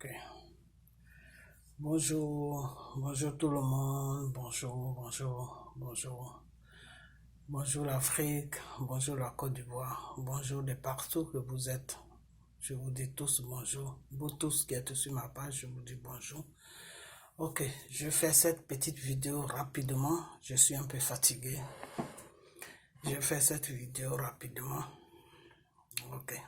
Ok. Bonjour tout le monde, bonjour. Bonjour l'Afrique, bonjour la Côte d'Ivoire, bonjour de partout que vous êtes. Je vous dis tous bonjour. Vous tous qui êtes sur ma page, je vous dis bonjour. Ok, je fais cette petite vidéo rapidement. Je suis un peu fatigué. Je fais cette vidéo rapidement. Ok.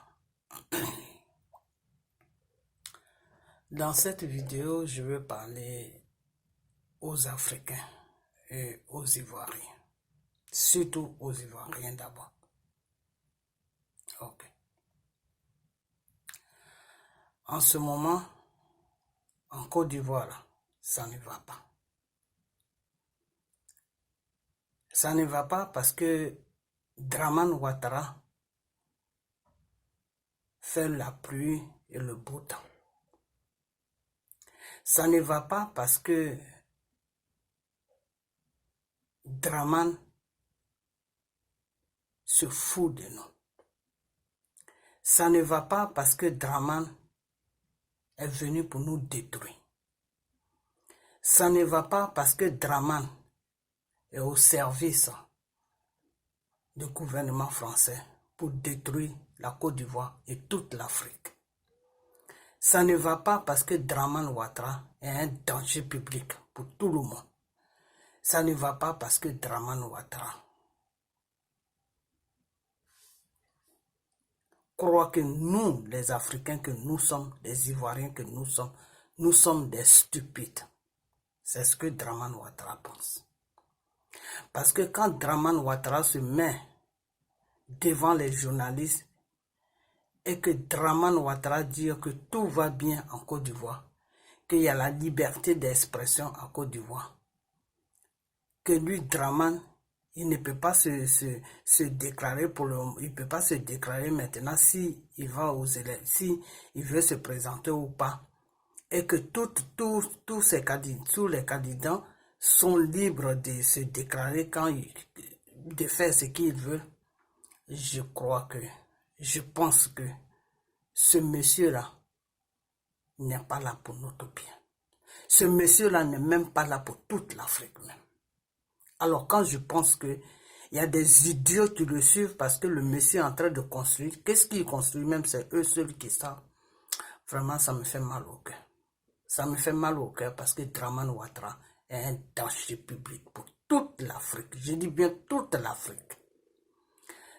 Dans cette vidéo, je vais parler aux Africains et aux Ivoiriens. Surtout aux Ivoiriens d'abord. Ok. En ce moment, en Côte d'Ivoire, ça ne va pas. Ça ne va pas parce que Draman Ouattara fait la pluie et le beau temps. Ça ne va pas parce que Draman se fout de nous. Ça ne va pas parce que Draman est venu pour nous détruire. Ça ne va pas parce que Draman est au service du gouvernement français pour détruire la Côte d'Ivoire et toute l'Afrique. Ça ne va pas parce que Draman Ouattara est un danger public pour tout le monde. Ça ne va pas parce que Draman Ouattara croit que nous, les Africains que nous sommes, les Ivoiriens que nous sommes des stupides. C'est ce que Draman Ouattara pense. Parce que quand Draman Ouattara se met devant les journalistes et que Draman Ouattara dit que tout va bien en Côte d'Ivoire, qu'il y a la liberté d'expression en Côte d'Ivoire, que lui, Draman, il ne peut pas se déclarer il peut pas se déclarer maintenant si il va aux élections, si il veut se présenter ou pas, et que tous les candidats sont libres de se déclarer de faire ce qu'ils veulent. Je pense que ce monsieur-là n'est pas là pour notre bien. Ce monsieur-là n'est même pas là pour toute l'Afrique même. Alors quand je pense qu'il y a des idiots qui le suivent parce que le monsieur est en train de construire, qu'est-ce qu'il construit même, c'est eux seuls qui savent. Vraiment, ça me fait mal au cœur. Ça me fait mal au cœur parce que Draman Ouattara est un danger public pour toute l'Afrique. Je dis bien toute l'Afrique.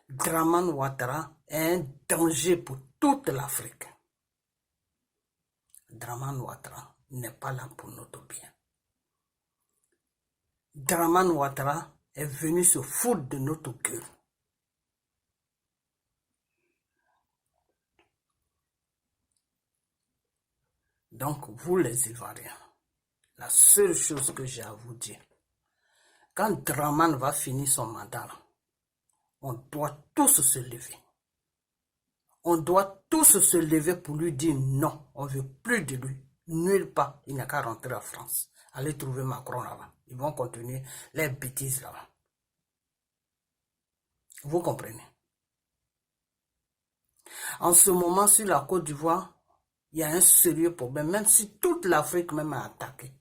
Draman Ouattara est un danger pour toute l'Afrique. Draman Ouattara n'est pas là pour notre bien. Draman Ouattara est venu se foutre de notre gueule. Donc, vous les Ivoiriens, la seule chose que j'ai à vous dire, quand Draman va finir son mandat, on doit tous se lever. On doit tous se lever pour lui dire non, on ne veut plus de lui. Nulle part, il n'a qu'à rentrer en France. Allez trouver Macron là-bas. Ils vont continuer les bêtises là-bas. Vous comprenez? En ce moment, sur la Côte d'Ivoire, il y a un sérieux problème, même si toute l'Afrique même est attaquée.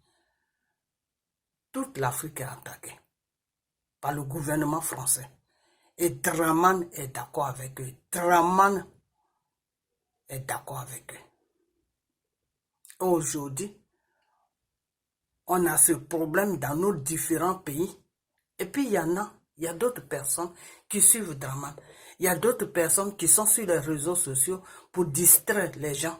Toute l'Afrique est attaquée par le gouvernement français. Et Draman est d'accord avec eux. Draman est d'accord avec eux. Aujourd'hui, on a ce problème dans nos différents pays. Et puis il y a d'autres personnes qui suivent Draman. Il y a d'autres personnes qui sont sur les réseaux sociaux pour distraire les gens.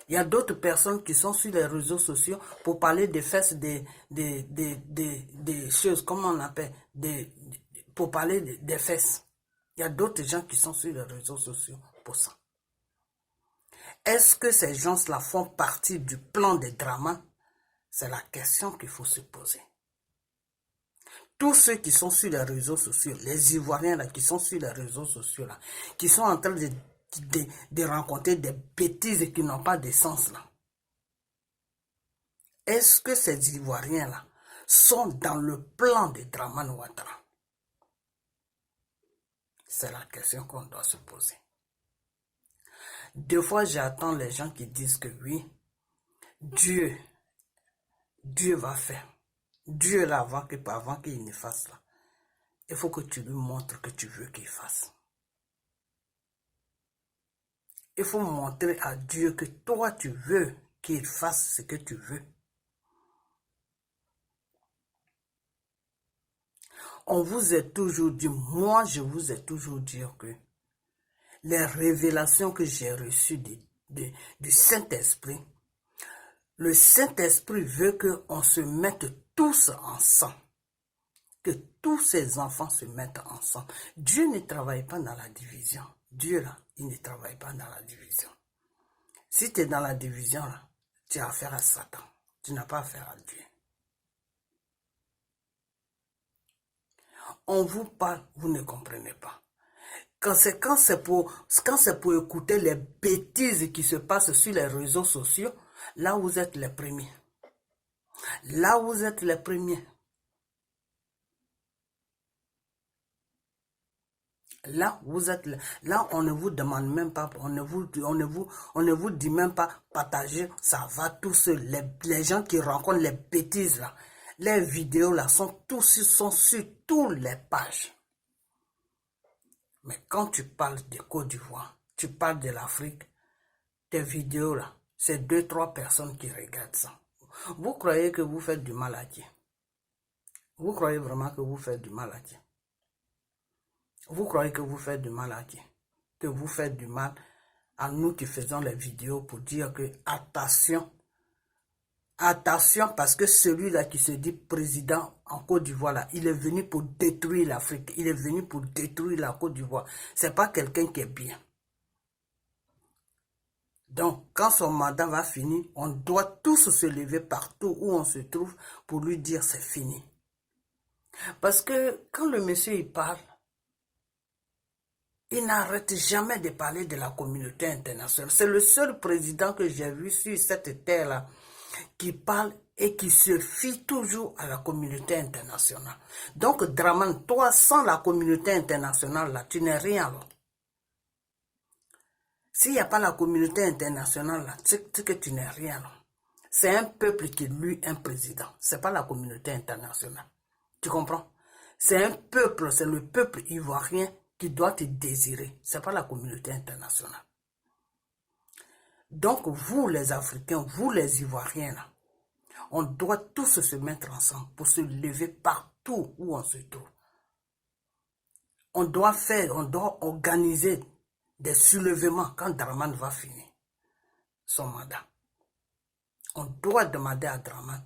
Il y a d'autres personnes qui sont sur les réseaux sociaux pour parler des fesses, des choses, comment on appelle, pour parler des fesses. Il y a d'autres gens qui sont sur les réseaux sociaux pour ça. Est-ce que ces gens-là font partie du plan de Draman? C'est la question qu'il faut se poser. Tous ceux qui sont sur les réseaux sociaux, les Ivoiriens là, qui sont sur les réseaux sociaux, là, qui sont en train de rencontrer des bêtises qui n'ont pas de sens là. Est-ce que ces Ivoiriens là sont dans le plan de Draman Ouattara? C'est la question qu'on doit se poser. Des fois, j'attends les gens qui disent que oui, Dieu, Dieu va faire. Dieu là, avant qu'il ne fasse là, il faut que tu lui montres que tu veux qu'il fasse. Il faut montrer à Dieu que toi, tu veux qu'il fasse ce que tu veux. On vous a toujours dit, moi je vous ai toujours dit que les révélations que j'ai reçues du Saint-Esprit, le Saint-Esprit veut qu'on se mette tous ensemble. Que tous ces enfants se mettent ensemble. Dieu ne travaille pas dans la division. Dieu là, il ne travaille pas dans la division. Si tu es dans la division là, tu as affaire à Satan. Tu n'as pas affaire à Dieu. On vous parle, vous ne comprenez pas. Quand c'est pour écouter les bêtises qui se passent sur les réseaux sociaux, là vous êtes les premiers. Là vous êtes les premiers. Là, vous êtes là, on ne vous demande même pas, on ne vous dit même pas partager, ça va tout seul. Les gens qui rencontrent les bêtises là, les vidéos là sont sur toutes les pages. Mais quand tu parles de Côte d'Ivoire, tu parles de l'Afrique, tes vidéos là, c'est 2-3 personnes qui regardent ça. Vous croyez que vous faites du mal à Dieu? Vous croyez vraiment que vous faites du mal à Dieu? Vous croyez que vous faites du mal à Dieu? Que vous faites du mal à nous qui faisons les vidéos pour dire que attention, attention parce que celui-là qui se dit président en Côte d'Ivoire, là, il est venu pour détruire l'Afrique, il est venu pour détruire la Côte d'Ivoire. C'est pas quelqu'un qui est bien. Donc, quand son mandat va finir, on doit tous se lever partout où on se trouve pour lui dire c'est fini. Parce que quand le monsieur il parle, il n'arrête jamais de parler de la communauté internationale. C'est le seul président que j'ai vu sur cette terre-là qui parle et qui se fie toujours à la communauté internationale. Donc, Draman, toi, sans la communauté internationale, là, tu n'es rien. Là. S'il n'y a pas la communauté internationale, là, c'est que tu n'es rien. C'est un peuple qui lui un président. Ce n'est pas la communauté internationale. Tu comprends? C'est un peuple, c'est le peuple ivoirien qui doit te désirer. Ce n'est pas la communauté internationale. Donc, vous les Africains, vous les Ivoiriens, là, on doit tous se mettre ensemble pour se lever partout où on se trouve. On doit organiser des soulèvements quand Draman va finir son mandat. On doit demander à Draman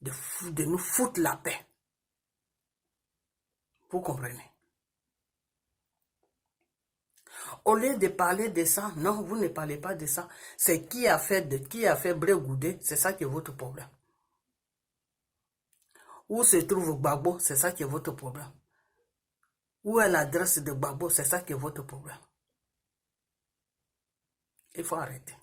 de nous foutre la paix. Vous comprenez? Au lieu de parler de ça, non, vous ne parlez pas de ça. C'est qui a fait Brégoudé, c'est ça qui est votre problème. Où se trouve Gbagbo, c'est ça qui est votre problème. Où est l'adresse de Gbagbo, c'est ça qui est votre problème. Il faut arrêter.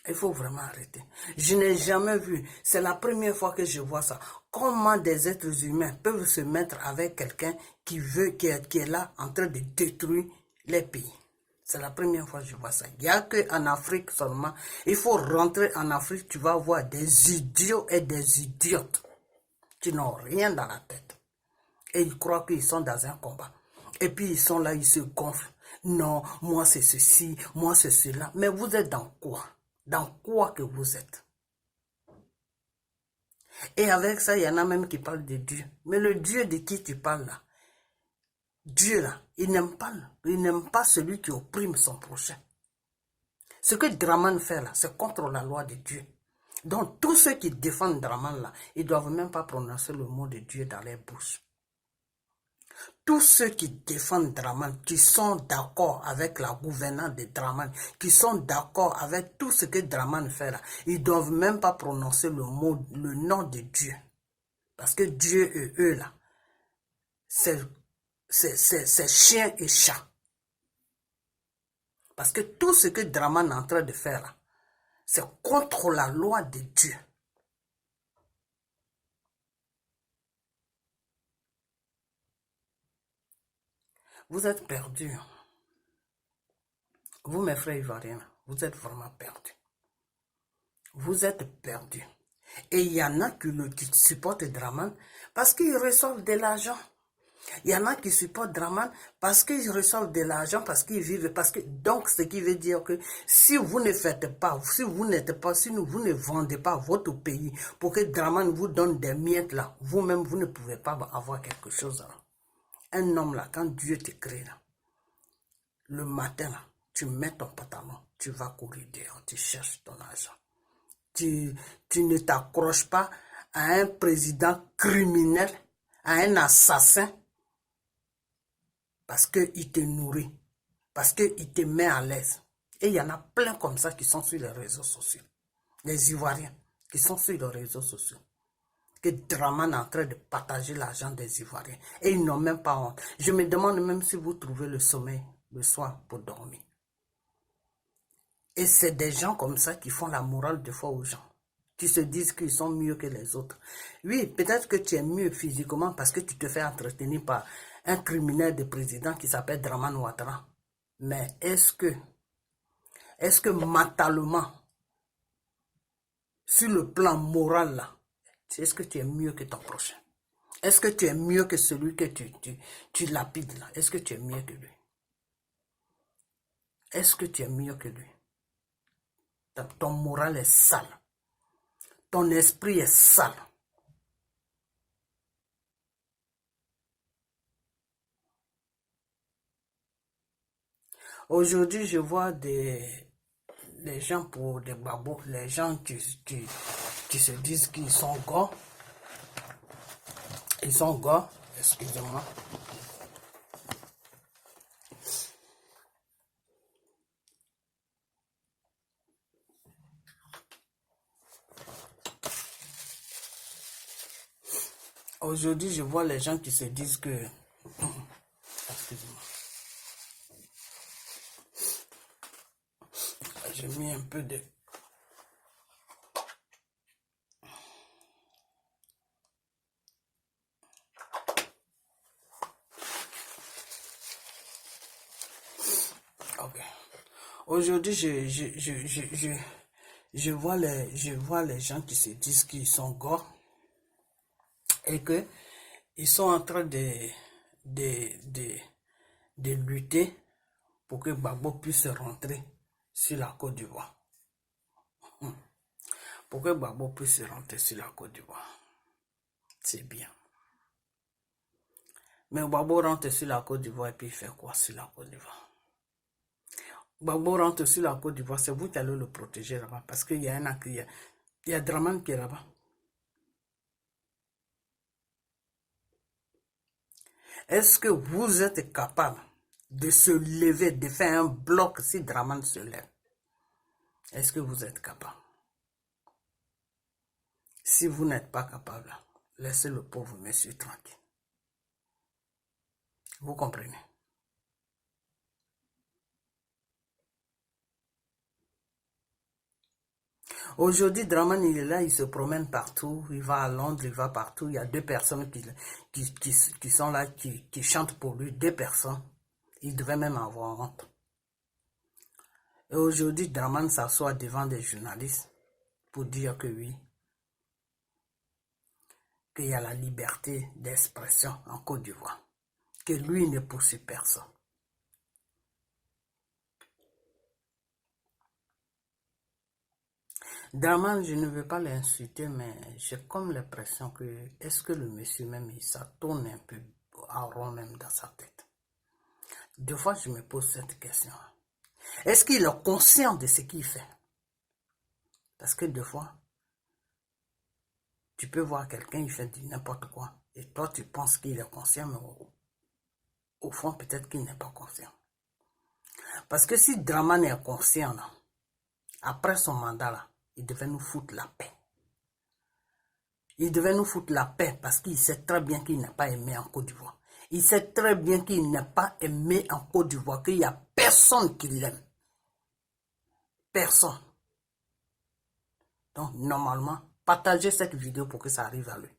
Il faut vraiment arrêter. Je n'ai jamais vu, c'est la première fois que je vois ça. Comment des êtres humains peuvent se mettre avec quelqu'un qui est là en train de détruire les pays. C'est la première fois que je vois ça. Il n'y a qu'en Afrique seulement. Il faut rentrer en Afrique, tu vas voir des idiots et des idiotes qui n'ont rien dans la tête. Et ils croient qu'ils sont dans un combat. Et puis ils sont là, ils se gonflent. Non, moi c'est ceci, moi c'est cela. Mais vous êtes dans quoi? Dans quoi que vous êtes? Et avec ça, il y en a même qui parlent de Dieu. Mais le Dieu de qui tu parles là? Dieu là, il n'aime pas celui qui opprime son prochain. Ce que Draman fait là, c'est contre la loi de Dieu. Donc tous ceux qui défendent Draman là, ils ne doivent même pas prononcer le mot de Dieu dans leur bouche. Tous ceux qui défendent Draman, qui sont d'accord avec la gouvernance de Draman, qui sont d'accord avec tout ce que Draman fait là, ils ne doivent même pas prononcer le nom de Dieu. Parce que Dieu et eux là, c'est chien et chat. Parce que tout ce que Draman est en train de faire là, c'est contre la loi de Dieu. Vous êtes perdus. Vous, mes frères ivoiriens, vous êtes vraiment perdus. Vous êtes perdus. Et il y en a qui supportent Draman parce qu'ils reçoivent de l'argent. Il y en a qui supportent Draman parce qu'ils reçoivent de l'argent, parce qu'ils vivent, donc ce qui veut dire que si vous ne faites pas, si vous ne vendez pas votre pays pour que Draman vous donne des miettes là, vous-même vous ne pouvez pas avoir quelque chose là. Un homme là, quand Dieu te crée là, le matin là, tu mets ton pantalon, tu vas courir dehors, tu cherches ton argent. Tu ne t'accroches pas à un président criminel, à un assassin, parce qu'il te nourrit, parce qu'il te met à l'aise. Et il y en a plein comme ça qui sont sur les réseaux sociaux. Les Ivoiriens qui sont sur les réseaux sociaux. Que Draman est en train de partager l'argent des Ivoiriens. Et ils n'ont même pas honte. Je me demande même si vous trouvez le sommeil le soir pour dormir. Et c'est des gens comme ça qui font la morale de fois aux gens. Qui se disent qu'ils sont mieux que les autres. Oui, peut-être que tu es mieux physiquement parce que tu te fais entretenir par un criminel de président qui s'appelle Draman Ouattara. Mais est-ce que mentalement, sur le plan moral là, est-ce que tu es mieux que ton prochain? Est-ce que tu es mieux que celui que tu lapides là? Est-ce que tu es mieux que lui? Est-ce que tu es mieux que lui? Ton moral est sale. Ton esprit est sale. Aujourd'hui, je vois des gens pour des babos, les gens qui se disent qu'ils sont gars. Ils sont gars, excusez-moi. Aujourd'hui, je vois les gens qui se disent que... Excusez-moi. J'ai mis un peu de... Ok. Aujourd'hui, je vois les gens qui se disent qu'ils sont gars et que ils sont en train de lutter pour que Gbagbo puisse rentrer sur la Côte d'Ivoire. Pour que Gbagbo puisse rentrer sur la Côte d'Ivoire. C'est bien. Mais Gbagbo rentre sur la Côte d'Ivoire et puis il fait quoi sur la Côte d'Ivoire? Gbagbo rentre sur la Côte d'Ivoire, c'est vous qui allez le protéger là-bas parce qu'il y a il y a Draman qui est là-bas. Est-ce que vous êtes capable de se lever, de faire un bloc si Draman se lève? Est-ce que vous êtes capable? Si vous n'êtes pas capable, laissez le pauvre monsieur tranquille. Vous comprenez? Aujourd'hui, Draman, il est là, il se promène partout, il va à Londres, il va partout. Il y a deux personnes qui sont là, qui chantent pour lui, deux personnes. Il devait même avoir honte. Et aujourd'hui, Draman s'assoit devant des journalistes pour dire que oui, qu'il y a la liberté d'expression en Côte d'Ivoire, que lui ne poursuit personne. Draman, je ne veux pas l'insulter, mais j'ai comme l'impression que, est-ce que le monsieur même, ça tourne un peu en rond même dans sa tête? Deux fois, je me pose cette question. Est-ce qu'il est conscient de ce qu'il fait? Parce que deux fois, tu peux voir quelqu'un, il fait n'importe quoi, et toi, tu penses qu'il est conscient, mais au fond, peut-être qu'il n'est pas conscient. Parce que si Draman est conscient, là, après son mandat, là, il devait nous foutre la paix. Il devait nous foutre la paix parce qu'il sait très bien qu'il n'est pas aimé en Côte d'Ivoire. Il sait très bien qu'il n'est pas aimé en Côte d'Ivoire, qu'il n'y a personne qui l'aime. Personne. Donc, normalement, partagez cette vidéo pour que ça arrive à lui.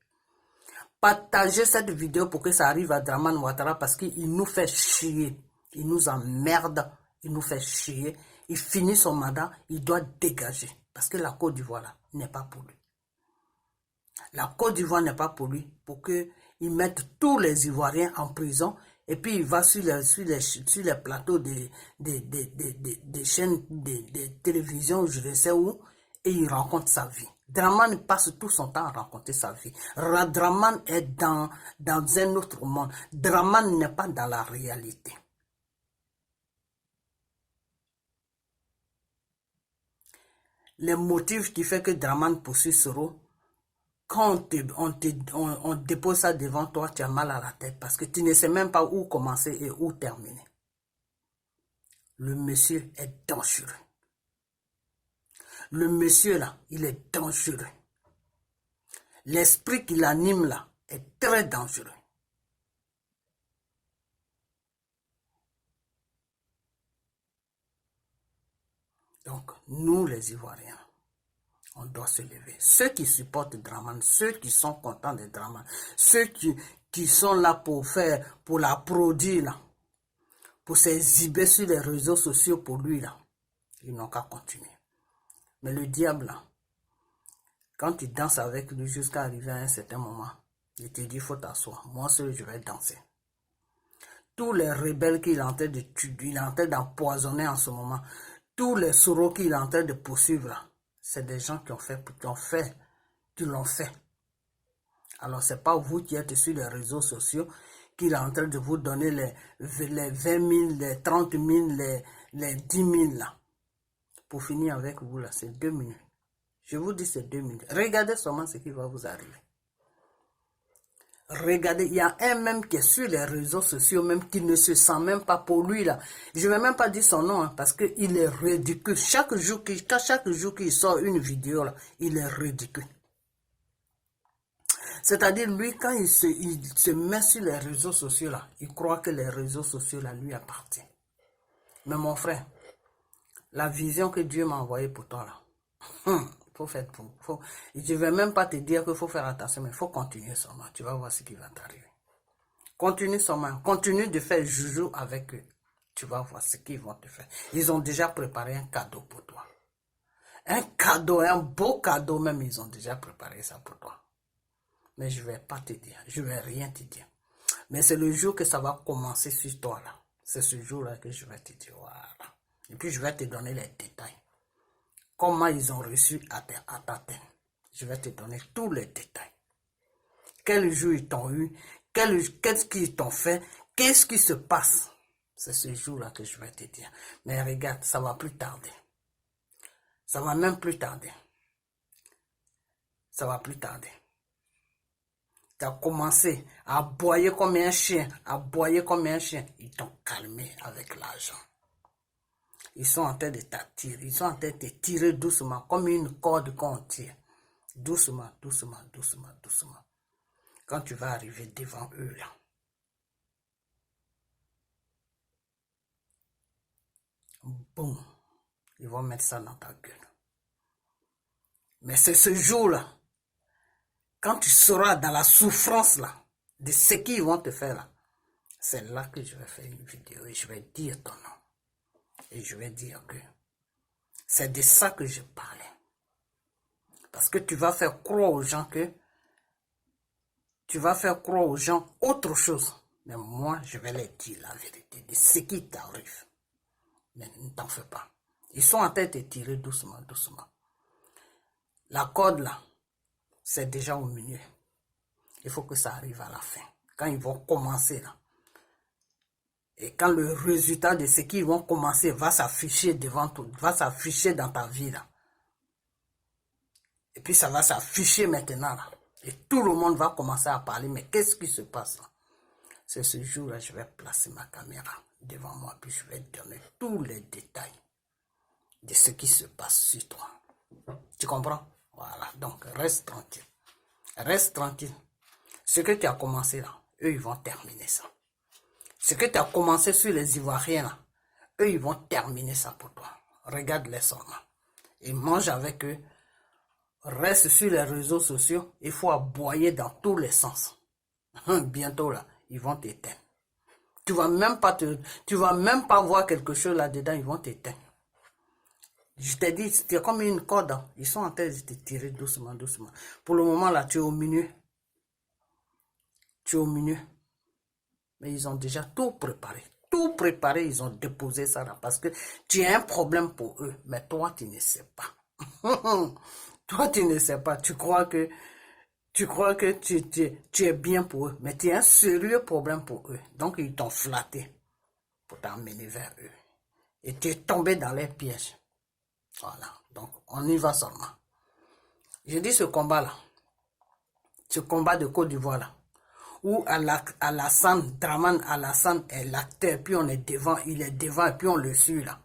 Partagez cette vidéo pour que ça arrive à Draman Ouattara parce qu'il nous fait chier. Il nous emmerde. Il nous fait chier. Il finit son mandat. Il doit dégager. Parce que la Côte d'Ivoire, là, n'est pas pour lui. La Côte d'Ivoire n'est pas pour lui, pour qu'ils mettent tous les Ivoiriens en prison, et puis il va sur les plateaux des chaînes de télévision, je ne sais où, et il raconte sa vie. Dramane passe tout son temps à raconter sa vie. Dramane est dans un autre monde. Dramane n'est pas dans la réalité. Les motifs qui font que Dramane poursuit Soro, quand on dépose ça devant toi, tu as mal à la tête parce que tu ne sais même pas où commencer et où terminer. Le monsieur est dangereux. Le monsieur là, il est dangereux. L'esprit qui l'anime là est très dangereux. Donc, nous les Ivoiriens, on doit se lever. Ceux qui supportent Dramane, ceux qui sont contents de Dramane, ceux qui sont là pour la produire, là, pour s'exhiber sur les réseaux sociaux pour lui, là, ils n'ont qu'à continuer. Mais le diable, là, quand tu danses avec lui jusqu'à arriver à un certain moment, il te dit, il faut t'asseoir. Moi seul, je vais danser. Tous les rebelles qu'il est en train de tuer, il est en train d'empoisonner en ce moment, tous les Soro qu'il est en train de poursuivre, là, c'est des gens qui l'ont fait. Alors, ce n'est pas vous qui êtes sur les réseaux sociaux qu'il est en train de vous donner les 20 000, les 30 000, les 10 000 là. Pour finir avec vous là, c'est 2 minutes. Je vous dis c'est 2 minutes. Regardez seulement ce qui va vous arriver. Regardez, il y a un même qui est sur les réseaux sociaux, même qui ne se sent même pas pour lui là. Je ne vais même pas dire son nom, hein, parce qu'il est ridicule. Chaque jour qu'il sort une vidéo là, il est ridicule. C'est-à-dire, lui, quand il se met sur les réseaux sociaux là, il croit que les réseaux sociaux là lui appartiennent. Mais mon frère, la vision que Dieu m'a envoyée pour toi là, faut faire je ne vais même pas te dire qu'il faut faire attention, mais il faut continuer seulement. Tu vas voir ce qui va t'arriver. Continue seulement. Continue de faire joujou avec eux. Tu vas voir ce qu'ils vont te faire. Ils ont déjà préparé un cadeau pour toi. Un cadeau, un beau cadeau même, ils ont déjà préparé ça pour toi. Mais je ne vais pas te dire. Je ne vais rien te dire. Mais c'est le jour que ça va commencer sur toi là. C'est ce jour-là que je vais te dire. Voilà. Et puis je vais te donner les détails. Comment ils ont reçu à ta tête. Je vais te donner tous les détails. Quel jour ils t'ont eu, qu'est-ce qu'ils t'ont fait, qu'est-ce qui se passe. C'est ce jour-là que je vais te dire. Mais regarde, ça va plus tarder. Ça va même plus tarder. Ça va plus tarder. Tu as commencé à aboyer comme un chien, Ils t'ont calmé avec l'argent. Ils sont en train de t'attirer, ils sont en train de te tirer doucement, comme une corde qu'on tire. Doucement, doucement, doucement, doucement. Quand tu vas arriver devant eux là, boum, ils vont mettre ça dans ta gueule. Mais c'est ce jour-là, quand tu seras dans la souffrance là, de ce qu'ils vont te faire là, c'est là que je vais faire une vidéo et je vais dire ton nom. Et je vais dire que c'est de ça que je parlais. Parce que tu vas faire croire aux gens autre chose. Mais moi, je vais leur dire la vérité de ce qui t'arrive. Mais ne t'en fais pas. Ils sont en train de te tirer doucement, doucement. La corde là, c'est déjà au milieu. Il faut que ça arrive à la fin. Quand ils vont commencer là. Et quand le résultat de ce qu'ils vont commencer va s'afficher devant toi, va s'afficher dans ta vie là. Et puis ça va s'afficher maintenant là. Et tout le monde va commencer à parler. Mais qu'est-ce qui se passe là? C'est ce jour-là, je vais placer ma caméra devant moi. Puis je vais donner tous les détails de ce qui se passe sur toi. Tu comprends? Voilà. Donc reste tranquille. Reste tranquille. Ce que tu as commencé là, eux ils vont terminer ça. Ce que tu as commencé sur les Ivoiriens là, eux ils vont terminer ça pour toi. Regarde-les seulement. Et mange avec eux. Reste sur les réseaux sociaux. Il faut aboyer dans tous les sens. Bientôt là, ils vont t'éteindre. Tu vas même pas voir quelque chose là-dedans, ils vont t'éteindre. Je t'ai dit, c'était comme une corde. Hein. Ils sont en train de te tirer doucement, doucement. Pour le moment, là, tu es au milieu. Tu es au milieu. Mais ils ont déjà tout préparé. Tout préparé, ils ont déposé ça là. Parce que tu as un problème pour eux. Mais toi, tu ne sais pas. Toi, tu ne sais pas. Tu crois que tu es bien pour eux. Mais tu as un sérieux problème pour eux. Donc, ils t'ont flatté pour t'emmener vers eux. Et tu es tombé dans les pièges. Voilà. Donc, on y va seulement. Je dis ce combat-là. Ce combat de Côte d'Ivoire là. Où Alassane, Draman Alassane est l'acteur, puis on est devant, il est devant, et puis on le suit là.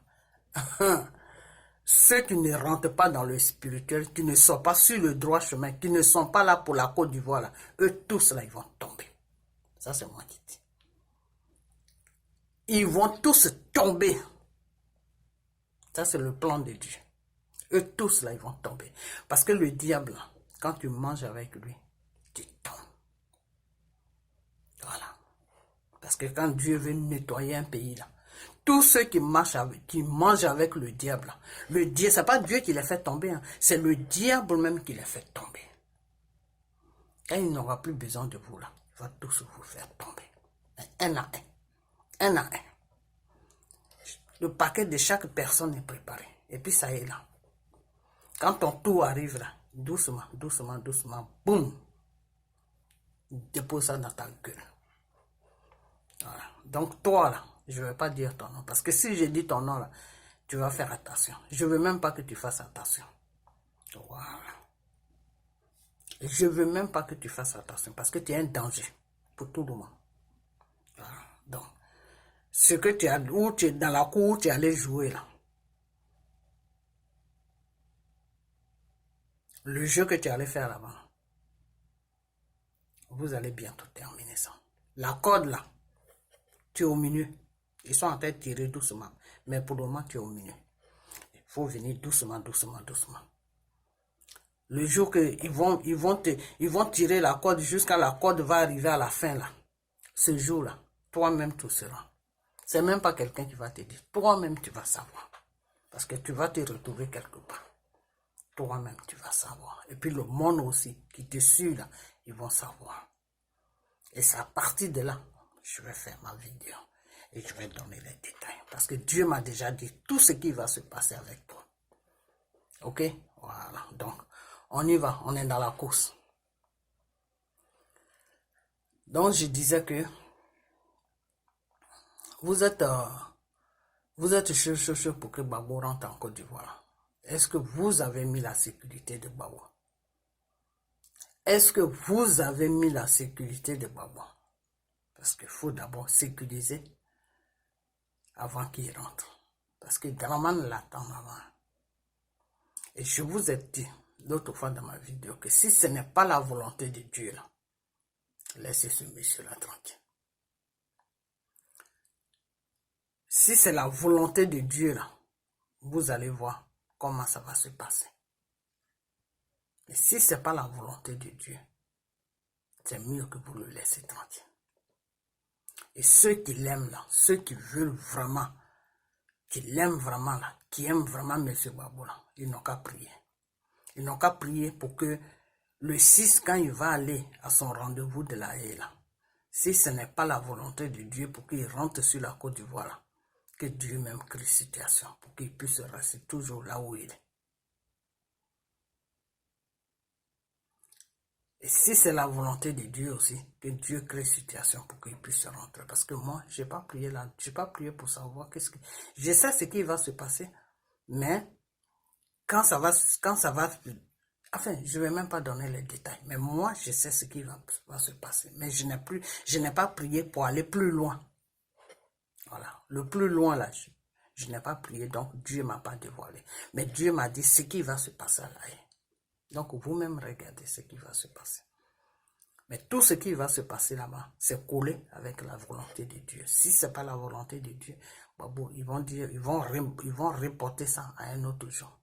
Ceux qui ne rentrent pas dans le spirituel, qui ne sont pas sur le droit chemin, qui ne sont pas là pour la Côte d'Ivoire, là, eux tous là, ils vont tomber. Ça, c'est moi qui dis. Ils vont tous tomber. Ça, c'est le plan de Dieu. Eux tous là, ils vont tomber. Parce que le diable, quand tu manges avec lui, tu tombes. Voilà. Parce que quand Dieu veut nettoyer un pays là, tous ceux qui mangent avec le diable, c'est pas Dieu qui les fait tomber, hein, c'est le diable même qui les fait tomber. Quand il n'aura plus besoin de vous là, il va tous vous faire tomber. Un à un. Un à un. Le paquet de chaque personne est préparé. Et puis ça est là. Quand ton tour arrive là, doucement, doucement, doucement, boum, dépose ça dans ta gueule. Voilà. Donc toi là, je ne vais pas dire ton nom. Parce que si je dis ton nom là, tu vas faire attention. Je ne veux même pas que tu fasses attention. Voilà. Je ne veux même pas que tu fasses attention. Parce que tu es un danger pour tout le monde. Voilà. Donc, ce que tu as, où tu es dans la cour où tu allais jouer là. Le jeu que tu allais faire là-bas. Vous allez bientôt terminer ça. La corde là, tu es au milieu. Ils sont en train de tirer doucement. Mais pour le moment, tu es au milieu. Il faut venir doucement, doucement, doucement. Le jour qu'ils ils vont tirer la corde jusqu'à la corde va arriver à la fin là. Ce jour-là, toi-même tu seras. C'est même pas quelqu'un qui va te dire. Toi-même tu vas savoir. Parce que tu vas te retrouver quelque part. Toi-même tu vas savoir. Et puis le monde aussi qui te suit là, ils vont savoir. Et c'est à partir de là, je vais faire ma vidéo. Et je vais donner les détails. Parce que Dieu m'a déjà dit tout ce qui va se passer avec toi. Ok? Voilà. Donc, on y va. On est dans la course. Donc, je disais que vous êtes chaud pour que Gbagbo rentre en Côte d'Ivoire. Est-ce que vous avez mis la sécurité de Gbagbo? Est-ce que vous avez mis la sécurité de Gbagbo? Parce qu'il faut d'abord sécuriser avant qu'il rentre. Parce que Draman l'attend avant. Et je vous ai dit l'autre fois dans ma vidéo que si ce n'est pas la volonté de Dieu, là, laissez ce monsieur-là tranquille. Si c'est la volonté de Dieu, là, vous allez voir comment ça va se passer. Mais si ce n'est pas la volonté de Dieu, c'est mieux que vous le laissez tranquille. Et ceux qui l'aiment là, ceux qui veulent vraiment, qui l'aiment vraiment là, qui aiment vraiment M. Gbagbo là, ils n'ont qu'à prier. Ils n'ont qu'à prier pour que le 6, quand il va aller à son rendez-vous de la haie là, si ce n'est pas la volonté de Dieu pour qu'il rentre sur la Côte d'Ivoire là, que Dieu même crée situation pour qu'il puisse rester toujours là où il est. Et si c'est la volonté de Dieu aussi, que Dieu crée situation pour qu'il puisse rentrer. Parce que moi, je n'ai pas prié là, je n'ai pas prié pour savoir qu'est-ce que... Je sais ce qui va se passer, mais quand ça va... Enfin, je ne vais même pas donner les détails. Mais moi, je sais ce qui va se passer. Mais je n'ai pas prié pour aller plus loin. Voilà. Le plus loin là, je n'ai pas prié, donc Dieu ne m'a pas dévoilé. Mais Dieu m'a dit ce qui va se passer là. Donc vous-même regardez ce qui va se passer. Mais tout ce qui va se passer là-bas, c'est collé avec la volonté de Dieu. Si ce n'est pas la volonté de Dieu, bon, ils vont reporter ça à un autre jour.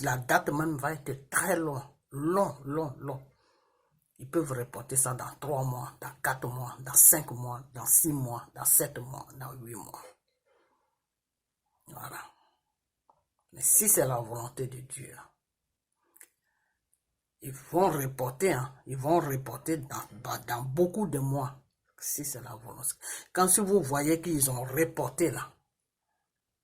La date même va être très long. Ils peuvent reporter ça dans 3 mois, dans 4 mois, dans 5 mois, dans 6 mois, dans 7 mois, dans 8 mois. Voilà. Mais si c'est la volonté de Dieu, ils vont reporter, dans beaucoup de mois, si c'est la volonté. Quand si vous voyez qu'ils ont reporté là,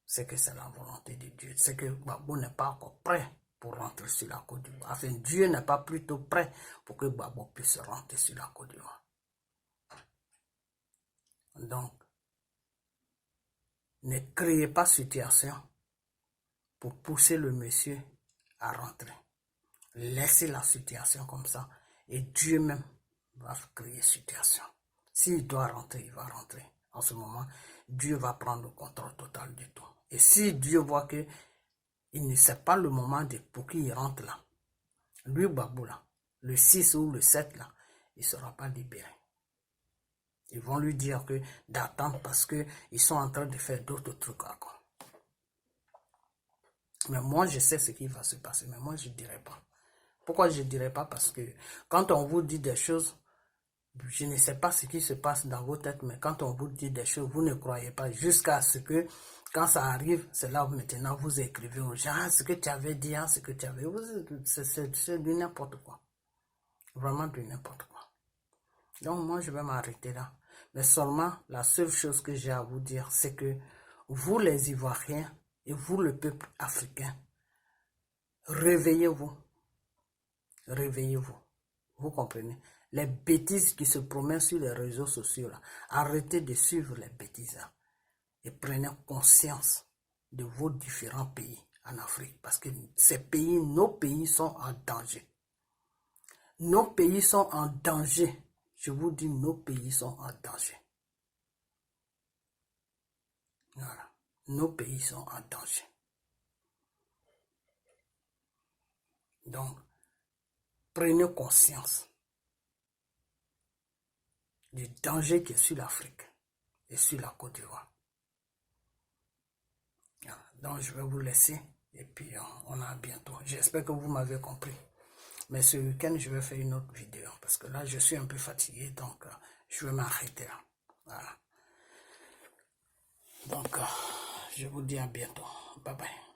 c'est que c'est la volonté de Dieu. C'est que Gbagbo n'est pas encore prêt pour rentrer sur la Côte d'Ivoire. Enfin, Dieu n'est pas plutôt prêt pour que Gbagbo puisse rentrer sur la Côte d'Ivoire. Donc, ne créez pas situation pour pousser le monsieur à rentrer. Laissez la situation comme ça et Dieu même va créer situation. S'il doit rentrer, il va rentrer. En ce moment, Dieu va prendre le contrôle total du tout. Et si Dieu voit que il ne sait pas le moment pour qu'il rentre là, lui Gbagbo là, le 6 ou le 7 là, il ne sera pas libéré. Ils vont lui dire que d'attendre parce qu'ils sont en train de faire d'autres trucs encore. Mais moi, je sais ce qui va se passer, mais moi, je ne dirai pas. Pourquoi je ne dirai pas? Parce que quand on vous dit des choses, je ne sais pas ce qui se passe dans vos têtes, mais quand on vous dit des choses, vous ne croyez pas jusqu'à ce que, quand ça arrive, c'est là où maintenant vous écrivez aux gens, ce que tu avais dit, ce que tu avais... C'est du n'importe quoi. Vraiment du n'importe quoi. Donc moi, je vais m'arrêter là. Mais seulement, la seule chose que j'ai à vous dire, c'est que vous les Ivoiriens et vous le peuple africain, réveillez-vous. Réveillez-vous. Vous comprenez? Les bêtises qui se promènent sur les réseaux sociaux, là, arrêtez de suivre les bêtises là, et prenez conscience de vos différents pays en Afrique. Parce que ces pays, nos pays sont en danger. Nos pays sont en danger. Je vous dis, nos pays sont en danger. Voilà. Nos pays sont en danger. Donc, prenez conscience du danger qui est sur l'Afrique et sur la Côte d'Ivoire. Donc, je vais vous laisser et puis on a bientôt. J'espère que vous m'avez compris. Mais ce week-end, je vais faire une autre vidéo parce que là, je suis un peu fatigué, donc je vais m'arrêter là. Voilà. Donc, je vous dis à bientôt. Bye bye.